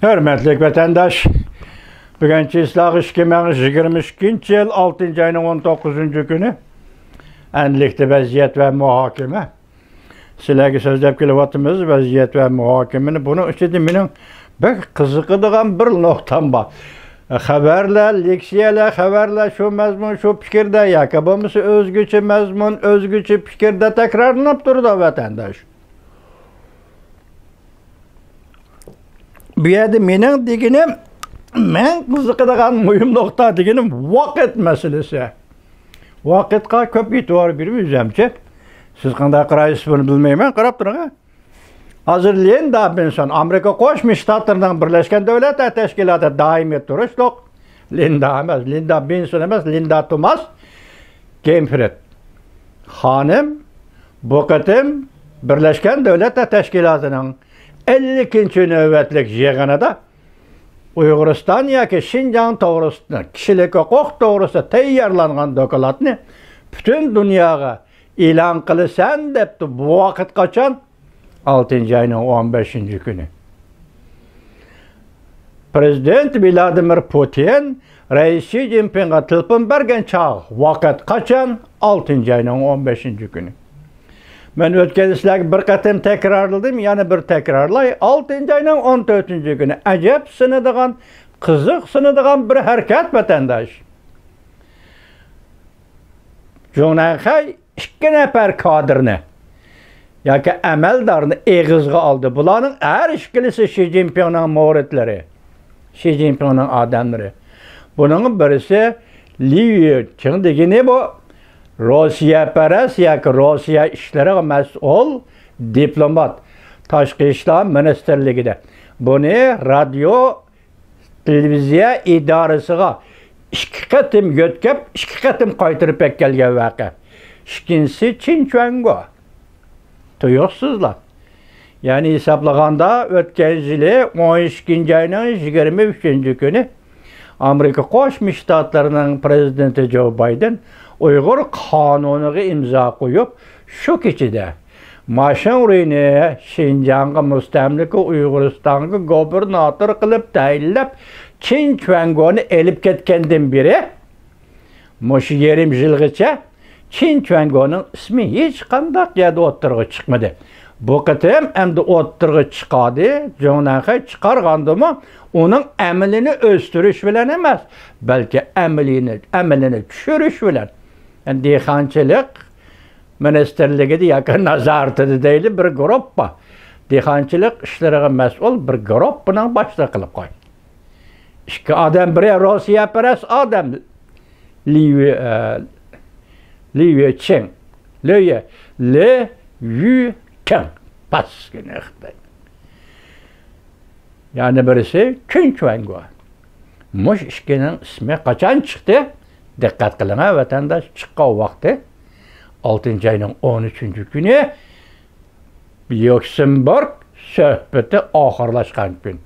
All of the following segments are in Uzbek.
Hörmətli vətəndaş, bugünkü İslah 2022 yıl 6. ayının 19. günü enlikli vəziyyət və mühakimə. Sizlərə sözləb kelivatımız vəziyyət və mühakiməni. Bunun istədiyinin bir kızıqıdığan bir noktam var. Xəbərlər, leksiyalar, xəbərlər şu məzmun, şu fikirdə, yakabımızı özgüçü məzmun, özgüçü fikirdə təkrarlanıb durdu vətəndaş. Bu yerdə mənim deginim, mən qızıqıdığan mühim nokta deginim vakit meselesi. Vakitqa köp itibar verməyəcəm ki, siz qanday qarayısınız bunu bilməyəm, qarab durun. Hazır Linda Benson, Amerika Qoşmuş Ştatlarının Birləşmiş Dövlətlər Təşkilatı daimi turuşluq. Linda emas, Linda Benson emas, Linda Thomas Gemfred. Xanım, bu qatim Birləşmiş Dövlətlər Təşkilatının 52. növbətlik yığınında Uyğuristan yoki Şinjan to'g'risida kishilik huquq to'g'risida tayyorlangan dokladni bütün dunyoga e'lon qilasan debdi. Bu vaqt qachon? 6. ayning 15. kuni. Prezident Vladimir Putin Rais Xi Jinpingga telefon bergan chog' vaqt qachon? 6. ayning 15. kuni. Ben ötken sizlerge bir qatim tekrarladım, yani bir tekrarlay. 6. ayının 14. günü acep sınıdığan, kızık sınıdığan bir hareket vatandaş. Jonakay 2 nefer kadrini, yoki amaldarını eğizge aldı. Bularning her işkilisi Xi Jinping'nin muğritleri, Xi Jinping'nin adamları. Bunun birisi Liu Qing degeni bu. Rusya paras yoki Rusya ishlariga mas'ul diplomat Tashqi ishlar ministerligida. Buni radio televiziya idorasiga 2 qatim yo'tkab, 2 qatim qaytirib kelgan voqea. Ikkinchisi Qin Chuango. Tuyuqsizlar. Yani hesaplaganda o'tgan yili 12. ayning 23. kuni Amerika Qo'shma Shtatlarining prezidenti Joe Biden Uyghur kanuniga imza qo'yib, shu kechida Mashinrini Şinjanga mustamlika Uyg'uristonga gubernator qilib tayinlab, Qin Chuangoni elib ketgandan beri mush yarim yilgacha Qin Chuangoning ismi hech qanday yerda o'ttirg'i chiqmadi. Bu qatim endi o'ttirg'i chiqadi, Jonakay chiqargandimi, uning amalini o'stirish bilan emas, balki amalini tushirish bilan. Yani dehqonchilik ministerligida yoki nazoratida deyli bir guruh bor. Dehqonchilik ishlariga mas'ul bir guruh bilan boshqa qilib qo'y. 2 odam, biri Rossiya paras odam Liu Qing. Liu Qing. Paskine. Yani birisi Qin Chuango. Mush ishkining ismi qachon chiqdi? Dikkat kılın ha vatandaş, çıkan vakti 6. ayının 13. günü Luxemburg söhbeti ahırlaşkan gün.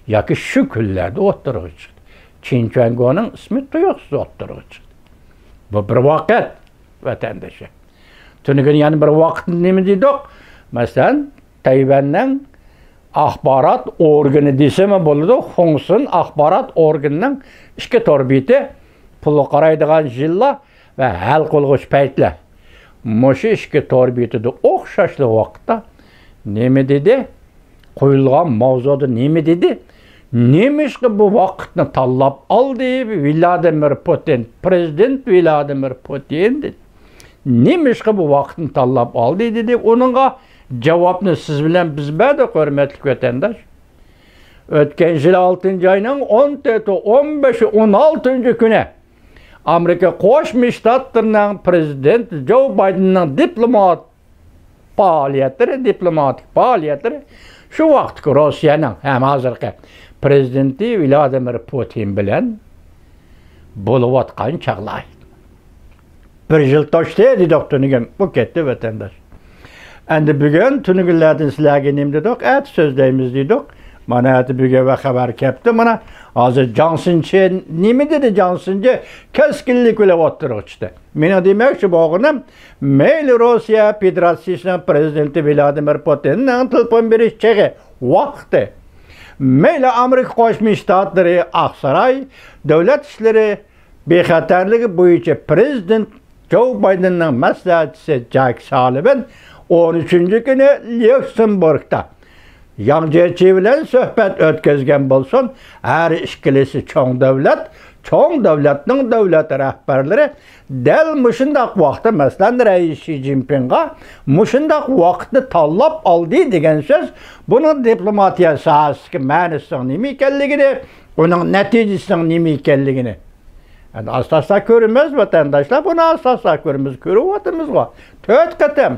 Yoki şu günlerde o'ttirg'i chiqdi. Qin Chuangoning ismi tuyuqsiz o'ttirg'i chiqdi. Bu bir vaqt vatandaşı. Tunugin yani bir vaqt nima deydik? Masalan, Tayvanning axborot organi desemi bo'ladi, Xunsin axborot organining 2 torbiti pulu qaraydigan yillar ve hal qilg'uch paytlar. Mushu 2 torbitida o'xshashli vaqtda nima dedi? Qo'yilgan mavzuda nima dedi? Nemishki bu vaqtni tanlab oldi Vladimir Putin, prezident Vladimir Putin dedi. Nemishki bu vaqtni tanlab oldi dedi. Onunğa javobni siz bilan biz berdik, hurmatli vatandaş. O'tgan yil 6. ayning 14, 15, 16. kuni Amerika Qo'shma Shtatlarining prezidenti Joe Bidenning diplomatik faoliyatlari shu vaqtki Rossiyaning ham hozirgi prezidenti Vladimir Putin bilan bo'layotgan chaqlar. Bir yil to'shdi dedik tunugim, bu ketdi vatandaş. Endi bugun tunugunlardan sizlarga nima dedik? At so'zlaymiz dedik. Mana bugun va xabar kelibdi. Mana hozir Johnsonchi nima dedi? Johnsonchi keskinlik bilan o'ttiribdi. Meni demoqchi bo'lganim, mayli Rossiya Federatsiyasining prezidenti Vladimir Putinning telefon berish chog'i vaqti Meyli Amerika Qo'shma Shtatlari Aqsaray davlat ishlari bexatarligi bo'yicha prezident Joe Bidenning maslahatchisi Jack Sullivan 13-kuni Lyuksemburgda Yang Jiechi bilan suhbat o'tkazgan bo'lsin, har ikkilisi cho'ng davlatning davlat rahbarlari dal mushundaq vaqtda masalan Rais Xi Jinpingga mushundaq vaqtni tanlab oldi degan so'z buning diplomatiya sohasidagi ma'nosining nima ekanligini, uning natijasining nima ekanligini asosda ko'ramiz vatandaşlar, bunu asosda ko'ramiz, ko'ryapmiz. 4 qatam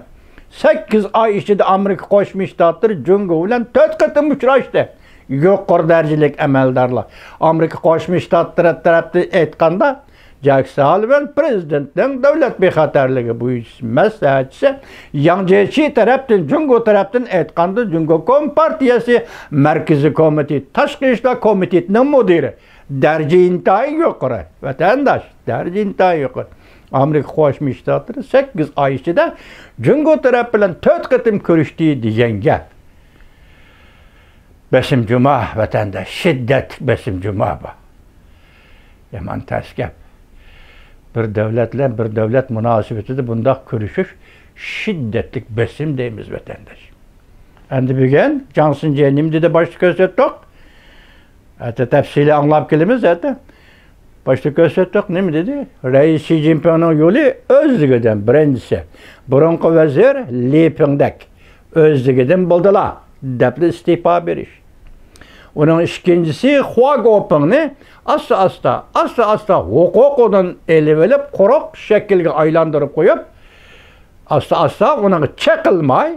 8 oy ichida Amerika Qo'shma Shtatlari Jungo bilan 4 qatam uchrashdi. Yuqori darajalik amaldorlar. Amerika Qo'shma Shtatlari tarafdan aytganda, Jack Sullivan prezidentning davlat bexatarligi bo'yicha maslahatchisi, Yang Jiechi tarafdan Jungo tarafdan aytganda, Jungo Kompartiyasi Markaziy komiteti, Tashqi ishlar komitetining mudiri. Daraja intayin yuqori. Vatandaş, daraja intayin yuqori. Amerika Qo'shma Shtatlari 8 oy ichida Jungo taraf bilan 4 qatim ko'rishdi degan gap. Besim cuma vatandaş, şiddet besim cuma bu. Yaman ters gap. Bir devletle bir devlet münasebetinde bunda görüşüş şiddetlik besim deyimiz vatandaş. Endi bugün Johnson Jenim'de de başta gösterdik. Hatta tefsili anlap kelimiz zaten. Başta gösterdik, ne mi dedi? Rais Xi Jinping'in yolu özlüğüden birincisi. Burunqi vazir Li Pengdek özlüğüden buldular. Depli istifa beriş. Onun ikincisi Hua Guoping'ni asta hukukundan elivelip kurak şekilde aylandırıp koyup asta onun çekilmay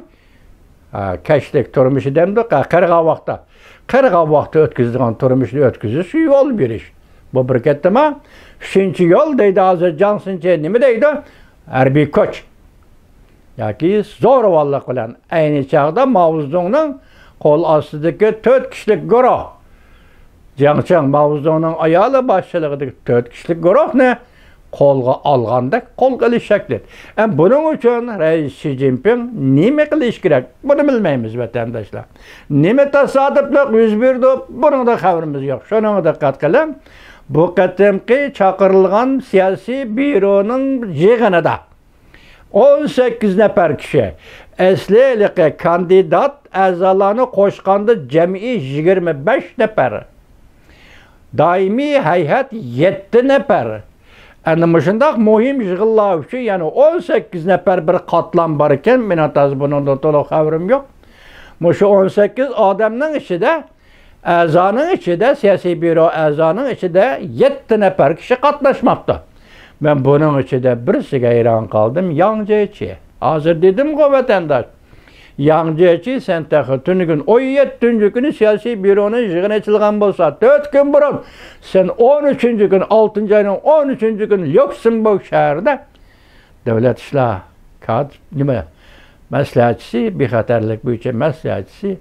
keşlik turmuşu demdi kırga vakti ötküzdüğün turmuşunu ötküzüsü yol beriş. Bu bir kettima. Üçüncü yol deydi hazır Johnson nimi deydi? Harbiy koç. Yaki zo'ravonlik bilan ayni chog'da Mao Zedongning qo'l ostidagi 4 kishilik guruh, Jiang Mao Zedongning ayoli boshchiligidagi 4 kishilik guruhni qo'lga olganda qo'l qilishakdi. Buning uchun Rais Xi Jinping nima qilish kerak? Buni bilmaymiz vatandaşlar. Nima tasodiflik yuz berdi? Buning da xabarimiz yo'q. Shunga diqqat qiling. Bu qatimki chaqirilgan siyosiy byuroning yig'inida 18 nafar kishi aslilik kandidat a'zolarni qo'shganda jamiy 25 nafar. Daimiy hay'at 7 nafar. Ana shundoq muhim yig'inlar uchun, ya'ni 18 nafar bir qatlam bor ekan, men hozir bundan to'liq xabarim yo'q. Shu 18 odamning ichida a'zoning ichida siyosiy byuro a'zoning ichida 7 nafar kishi qatnashmoqda. Ben bunun içinde birisiga hayran kaldım, Yang Jiechi. Hazır dedim ki vatandaş, Yang Jiechi sen taxı tünügün 17. günü siyasi büronun yığın açılgan bolsa 4 gün burun, sen 13. gün 6. ayının 13. gün Lyuksemburg şehirde devlet işler maslahatçisi, bexatarlik bo'yicha maslahatchisi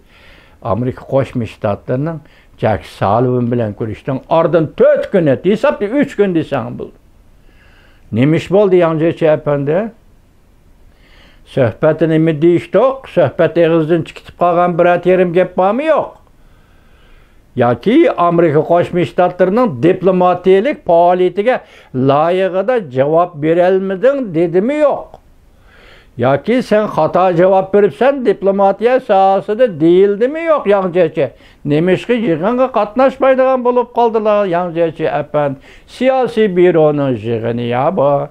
Amerika Qo'shma Shtatlarining Jack Sullivan bilan ko'rishdan ardın 4 gün etti. Hesapda 3 gün desem bu. Neymiş oldu Yang Jiechi efendi? Söhbetini mi deyiştik? Söhbet ağızdan çıkıp kalgan bir yerim gap var mı yok? Yaki Amerika Qo'shma Shtatlarining diplomatiyalik faoliyatiga layig'ida cevap berelmiding dedimi yok? Yaki sen hata cevap beripsen diplomatiya sohasida deyildimi yok Yang Jiechi? Nemişki yig'inga qatnashmaydigan bo'lib qoldilar Yang Jiechi efendi. Siyosiy byuroning yig'ini ya bu.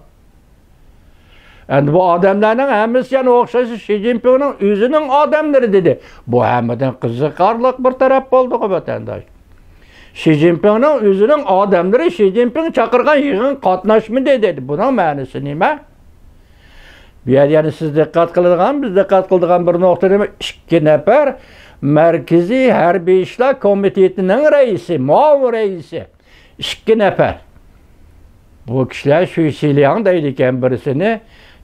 Endi bu odamlarning hammasi yana o'xshashi Xi Jinpingning o'zining odamlari dedi. Bu hammadan qiziqarli bir taraf bo'ldi vatandosh. Xi Jinpingning o'zining odamlari Xi Jinping chaqirgan yig'in qatnashmaydi dedi. Buning ma'nosi nima? Bu yani siz dikkat qiladigan, biz dikkat qiladigan bir nuqta nima? 2 nafar Markaziy Harbiy ishlar komitetining raisi, muavin raisi 2 nafar. Bu kishilar shu Xiliang deydi ekan birisini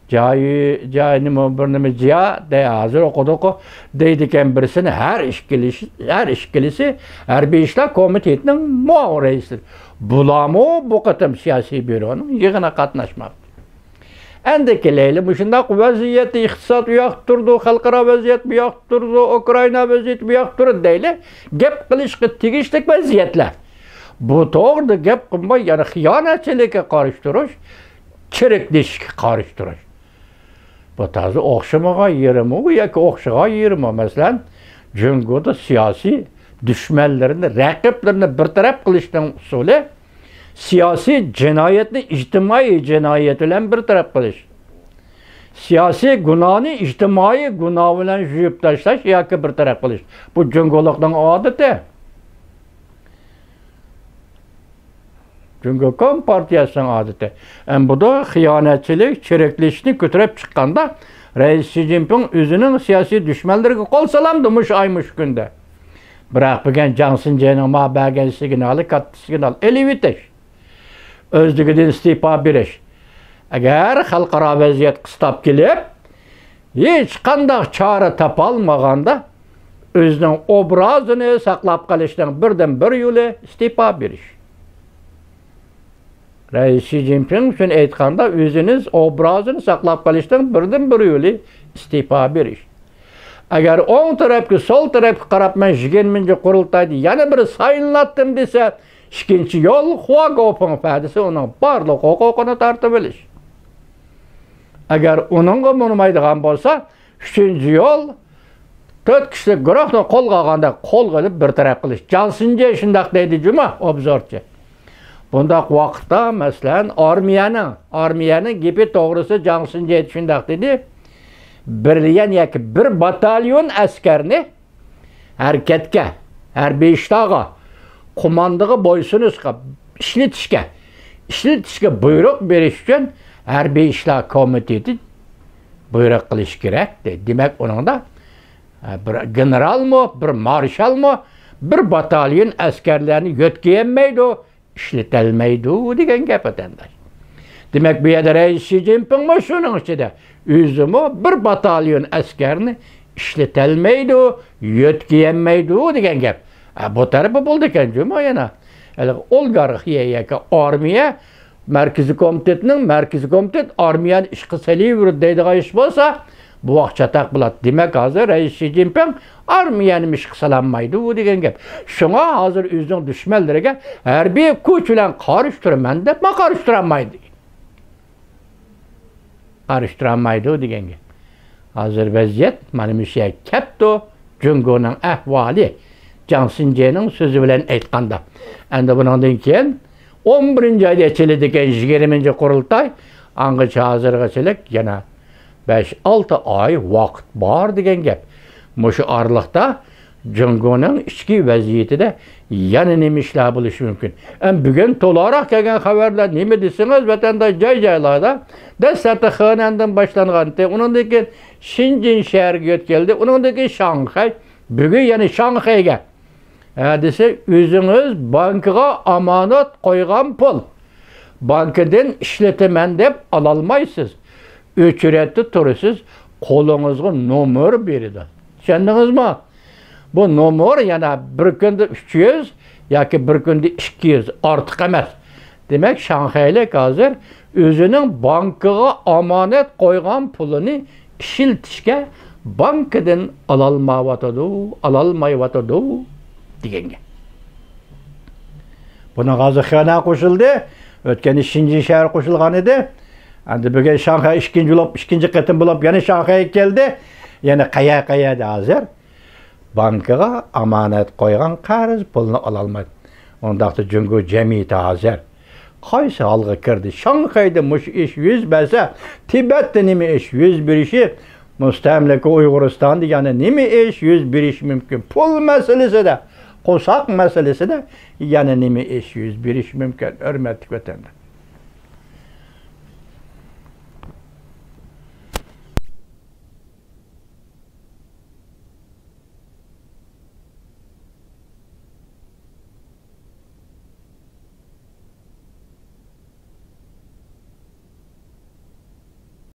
joyini birini jiya deya hozir o'qidik deydi ekan birisini har ikkilisi Harbiy ishlar komitetining muavin raisi. Bularmi bu qatam siyosiy byuroning yig'inga qatnashmoqda. Endi keleyli, bu şundaq vaziyet, iqtisad u yoq turdi, xalqaro vaziyet bu yoq turdi, Ukraina vaziyeti bu yoq turdi deyli. Gap qilishga tegishli vaziyetlar. Bu to'g'ri gap qilmay, yana xiyonatchilikka qarshi chiriklishga qarshi bu tarzı o'xshamagan yerimi yoki o'xshagan yerimi, masalan, Jungoda siyosiy düşmanlarını, raqiblarini bartaraf qilishning usuli siyosiy jinoyatni ijtimoiy jinoyat bilan bartaraf qilish. Siyosiy gunohni ijtimoiy gunoh bilan yuvib tashlash yoki bartaraf qilish. Bu Jungolikning odati. Çünkü Kompartiyasının adeti. Bu da xiyonatchilik, chiriklishni ko'tarib chiqqanda Reis Xi Jinping o'zining siyosiy dushmanlariga qo'l salamdi mush kunda. Biroq bugun Jiang Xinjiang ma bergan signali, katta signal elib o'tish. O'zligidan istifa berish. Agar xalqaro vaziyat qistab kelib, hech qanday chora topolmaganda o'zining obrazini saqlab qolishning birdan bir yo'li istifa berish. Reis Xi Jinping üçün aytganda o'ziniz obrazini saqlab qolishdan birdan bir yo'li istifa berish. Agar o'ng tarafga, sol tarafga qarab men 20-chi qurultayda yana bir saylandim desa, ikkinchi yo'l Huagoping desa, uning barliq huquqini tartib olish. Agar uningga bo'lmaydigan bo'lsa, 3-chi yo'l 4 kishilik guruhni qo'lga olganda qo'l qilib bir taraf qilish. Jiang Xinjiang shundaq deydi Juma obzorchi. Bundaq vaqtda masalan armiyaning gepi to'g'risi Jiang Xinjiang shundaq dedi. Bir batalyon askarni harakatga, harbiy ishlarga, qo'mondiga bo'ysunishga, ishlatishga buyruq berish uchun harbiy ishlar komiteti buyruq qilish kerak dedi. Demak, uningda bir generalmi, bir marshalmi, bir batalyon askarlarni yo'tkayolmaydi, ishlatilmaydi degan gap vatandosh. Demak, bu yerda Reis Xi Jinping shuning ichida o'zimi bir batalyon askarni ishlatilmaydi, yo'tkayolmaydi degan gap. Bu tarafi bo'ldi ekan Juma yana. Oligarxiya yoki armiya markaziy komitet armiyani ish qilsalayveradi deydigan ish bo'lsa, bu vaqt chataq bo'ladi. Demak, hozir Reis Xi Jinping armiyani ish qilsalanmaydi degan gap. Shunga hozir o'zining dushmanlariga harbiy kuch bilan qarshi deb qarshi degan gap. Hozir vaziyat mana bu şey kapto Jungoning ahvoli. Jiang Xinjiangning so'zi bilan aytganda. Endi bundan keyin 11-oyda ochiladigan 20-chi qurultay, angacha hozirgacha yana 5-6 oy vaqt bor degan gap. Mushu oraliqda Jungoning ichki vaziyatida yana nima ishlar bo'lishi mumkin. Bugun to'liqroq kelgan xabarlar nima desangiz, vatandosh joy-joylarda dastlabki Xinandan boshlangan, undan keyin Shenzhen shahriga o'tkeldi, undan keyin Shanxay, bugun yana Shanxayga. Desa, o'zingiz bankiga omonat qo'ygan pul bankidan ishlataman deb ola olmaysiz. O'chiratda turasiz, qo'lingizga nomer beradi. Tushundingizmi? Bu nomer yana bir kunda 300 yoki bir kunda 200 ortiq emas. Demak, Shanxaylik hozir o'zining bankiga omonat qo'ygan pulini ishlatishga bankidan ola olmayotadi degan gap. Buna hozir Xina qo'shildi, o'tgan Shenzhen shahri qo'shilgan edi. Endi bugun Shanxay ikkinchi qatim bo'lib yana Shanxayga keldi. Yana qayerda hozir bankiga omonat qo'ygan qarz pulni ola olmaydi. Undaqda Jungo jamiyati hozir qaysi holga kirdi? Shanxayda mush ish yuz bersa, Tibetda nima ish yuz berishi, mustamlaka Uyg'uristonda yana nima ish yuz berishi mumkin? Pul masalasida, qo'saq masalasida yana nima ish yuz berishi mumkin? Hurmatli vatandoshlar.